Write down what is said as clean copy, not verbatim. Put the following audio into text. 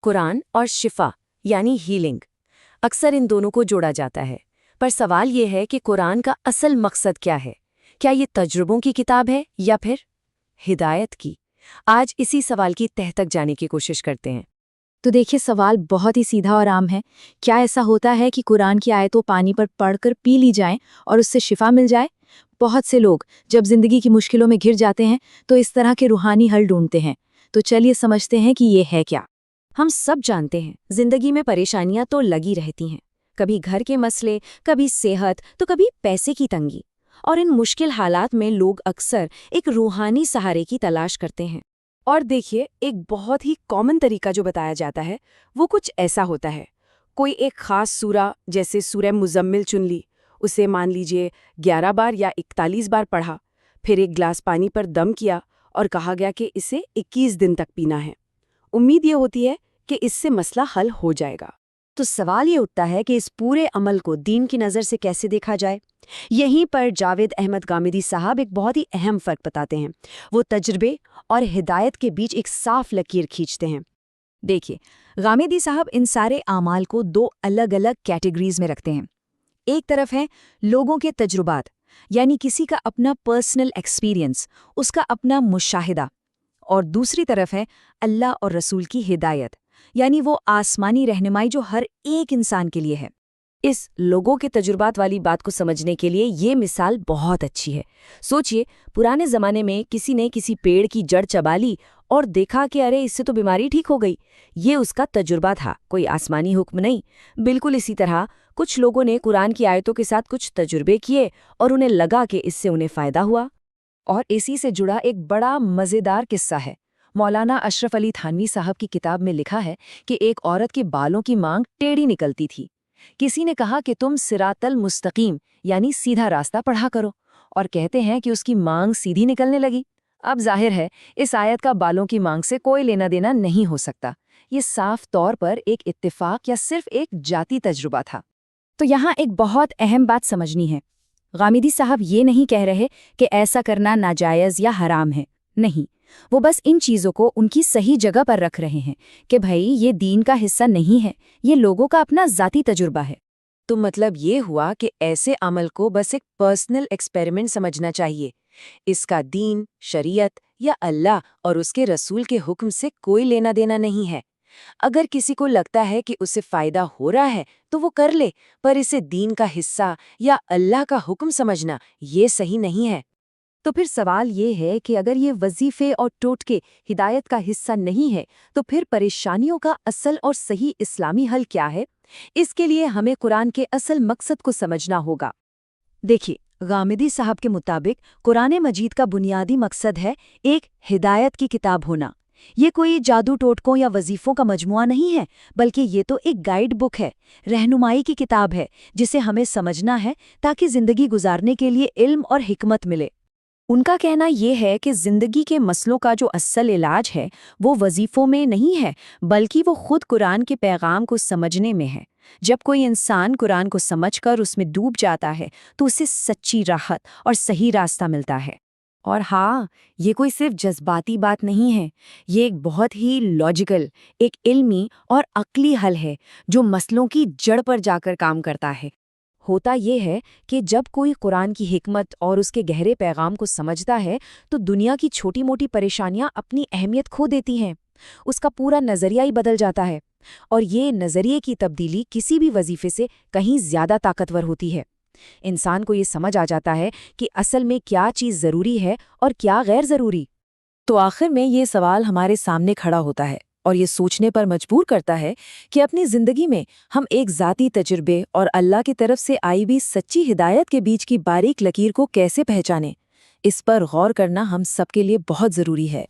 قرآن اور شفا یعنی ہیلنگ، اکثر ان دونوں کو جوڑا جاتا ہے، پر سوال یہ ہے کہ قرآن کا اصل مقصد کیا ہے؟ کیا یہ تجربوں کی کتاب ہے یا پھر ہدایت کی؟ آج اسی سوال کی تہ تک جانے کی کوشش کرتے ہیں۔ تو دیکھیے، سوال بہت ہی سیدھا اور عام ہے۔ کیا ایسا ہوتا ہے کہ قرآن کی آیتوں پانی پر پڑھ کر پی لی جائیں اور اس سے شفا مل جائے؟ بہت سے لوگ جب زندگی کی مشکلوں میں گھر جاتے ہیں تو اس طرح کے روحانی حل ڈھونڈتے ہیں۔ تو چلیے سمجھتے ہیں کہ یہ ہے کیا۔ ہم سب جانتے ہیں زندگی میں پریشانیاں تو لگی رہتی ہیں، کبھی گھر کے مسئلے، کبھی صحت، تو کبھی پیسے کی تنگی، اور ان مشکل حالات میں لوگ اکثر ایک روحانی سہارے کی تلاش کرتے ہیں۔ اور دیکھیے، ایک بہت ہی کامن طریقہ جو بتایا جاتا ہے وہ کچھ ایسا ہوتا ہے۔ کوئی ایک خاص سورہ جیسے سورہ مزمل چن لی، اسے مان لیجئے 11 بار یا 41 بار پڑھا، پھر ایک گلاس پانی پر دم کیا اور کہا گیا کہ اسے 21 دن تک پینا ہے۔ امید یہ ہوتی ہے کہ اس سے مسئلہ حل ہو جائے گا۔ تو سوال یہ اٹھتا ہے کہ اس پورے عمل کو دین کی نظر سے کیسے دیکھا جائے؟ یہیں پر جاوید احمد غامدی صاحب ایک بہت ہی اہم فرق بتاتے ہیں۔ وہ تجربے اور ہدایت کے بیچ ایک صاف لکیر کھینچتے ہیں۔ دیکھیے، غامدی صاحب ان سارے اعمال کو دو الگ الگ کیٹیگریز میں رکھتے ہیں۔ ایک طرف ہے لوگوں کے تجربات، یعنی کسی کا اپنا پرسنل ایکسپیرینس، اس کا اپنا مشاہدہ، اور دوسری طرف ہے اللہ اور رسول کی ہدایت، یعنی وہ آسمانی رہنمائی جو ہر ایک انسان کے لیے ہے۔ اس لوگوں کے تجربات والی بات کو سمجھنے کے لیے یہ مثال بہت اچھی ہے۔ سوچئے، پرانے زمانے میں کسی نے کسی پیڑ کی جڑ چبا لی اور دیکھا کہ ارے اس سے تو بیماری ٹھیک ہو گئی۔ یہ اس کا تجربہ تھا، کوئی آسمانی حکم نہیں۔ بالکل اسی طرح کچھ لوگوں نے قرآن کی آیتوں کے ساتھ کچھ تجربے کیے اور انہیں لگا کہ اس سے انہیں فائدہ ہوا۔ اور اسی سے جڑا ایک بڑا مزیدار قصہ ہے۔ مولانا اشرف علی تھانوی صاحب کی کتاب میں لکھا ہے کہ ایک عورت کے بالوں کی مانگ ٹیڑھی نکلتی تھی۔ کسی نے کہا کہ تم صراط المستقیم یعنی سیدھا راستہ پڑھا کرو، اور کہتے ہیں کہ اس کی مانگ سیدھی نکلنے لگی۔ اب ظاہر ہے اس آیت کا بالوں کی مانگ سے کوئی لینا دینا نہیں ہو سکتا۔ یہ صاف طور پر ایک اتفاق یا صرف ایک ذاتی تجربہ تھا۔ تو یہاں ایک بہت اہم بات سمجھنی ہے۔ غامدی صاحب یہ نہیں کہہ رہے کہ ایسا کرنا ناجائز یا حرام ہے، نہیں، وہ بس ان چیزوں کو ان کی صحیح جگہ پر رکھ رہے ہیں کہ بھائی یہ دین کا حصہ نہیں ہے، یہ لوگوں کا اپنا ذاتی تجربہ ہے۔ تو مطلب یہ ہوا کہ ایسے عمل کو بس ایک پرسنل ایکسپیریمنٹ سمجھنا چاہیے، اس کا دین، شریعت یا اللہ اور اس کے رسول کے حکم سے کوئی لینا دینا نہیں ہے۔ اگر کسی کو لگتا ہے کہ اسے فائدہ ہو رہا ہے تو وہ کر لے، پر اسے دین کا حصہ یا اللہ کا حکم سمجھنا یہ صحیح نہیں ہے۔ تو پھر سوال یہ ہے کہ اگر یہ وظیفے اور ٹوٹکے ہدایت کا حصہ نہیں ہے تو پھر پریشانیوں کا اصل اور صحیح اسلامی حل کیا ہے؟ اس کے لیے ہمیں قرآن کے اصل مقصد کو سمجھنا ہوگا۔ دیکھیے، غامدی صاحب کے مطابق قرآن مجید کا بنیادی مقصد ہے ایک ہدایت کی کتاب ہونا۔ یہ کوئی جادو ٹوٹکوں یا وظیفوں کا مجموعہ نہیں ہے، بلکہ یہ تو ایک گائیڈ بک ہے، رہنمائی کی کتاب ہے جسے ہمیں سمجھنا ہے تاکہ زندگی گزارنے کے لیے علم اور حکمت ملے۔ ان کا کہنا یہ ہے کہ زندگی کے مسئلوں کا جو اصل علاج ہے وہ وظیفوں میں نہیں ہے، بلکہ وہ خود قرآن کے پیغام کو سمجھنے میں ہے۔ جب کوئی انسان قرآن کو سمجھ کر اس میں ڈوب جاتا ہے تو اسے سچی راحت اور صحیح راستہ ملتا ہے۔ اور ہاں، یہ کوئی صرف جذباتی بات نہیں ہے، یہ ایک بہت ہی لاجیکل، ایک علمی اور عقلی حل ہے جو مسئلوں کی جڑ پر جا کر کام کرتا ہے۔ ہوتا یہ ہے کہ جب کوئی قرآن کی حکمت اور اس کے گہرے پیغام کو سمجھتا ہے تو دنیا کی چھوٹی موٹی پریشانیاں اپنی اہمیت کھو دیتی ہیں، اس کا پورا نظریہ ہی بدل جاتا ہے، اور یہ نظریے کی تبدیلی کسی بھی وظیفے سے کہیں زیادہ طاقتور ہوتی ہے۔ انسان کو یہ سمجھ آ جاتا ہے کہ اصل میں کیا چیز ضروری ہے اور کیا غیر ضروری۔ تو آخر میں یہ سوال ہمارے سامنے کھڑا ہوتا ہے اور یہ سوچنے پر مجبور کرتا ہے کہ اپنی زندگی میں ہم ایک ذاتی تجربے اور اللہ کی طرف سے آئی بھی سچی ہدایت کے بیچ کی باریک لکیر کو کیسے پہچانیں۔ اس پر غور کرنا ہم سب کے لیے بہت ضروری ہے۔